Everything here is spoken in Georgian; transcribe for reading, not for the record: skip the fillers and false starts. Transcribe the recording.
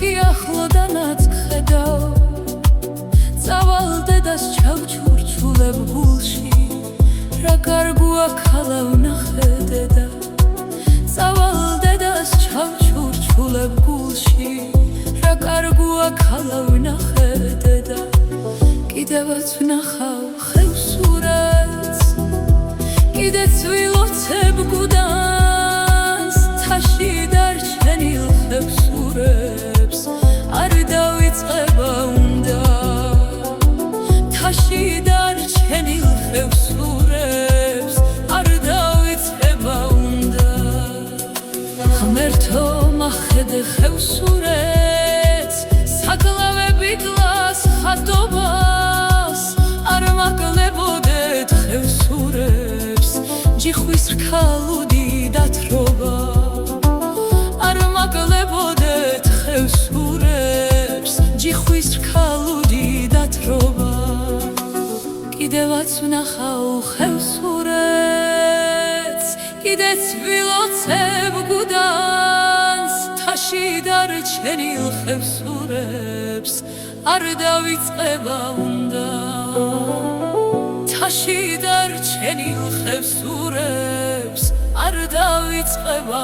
კი ახლოდანაც ხედავ წავალ დედას ჩავჩურჩულებ გულში რა კარგია ქალა ვნახე დედა წავალ დედას ჩავჩურჩულებ გულში რა კარგია ქალა ვნახე დედა კიდევაც ვნახავ ხევსურეთს კიდეც ვილოცებ გუდანს თაში დარჩენილ ხევსურებს არ დავიწყება უნდა თაში დარჩენილ ხევსურებს არ დავიწყება უნდა ღმერთო მახედე ხევსურეთს საკლავები გლას ხატობას არ მაკლებოდეთ ხევსურებს ჯიხვის რქალუდი დათრობა არ მაკლებოდეთ ხევსურებს ჯიხვის რქალუდი დათრობა კიდევაც ვნახავ ხევსურეთს კიდეც ვილოცებ გუდანს თაში დარჩენილ ხევსურებს არ დავიწყება უნდა თაში დარჩენილ ხევსურებს არ დავიწყება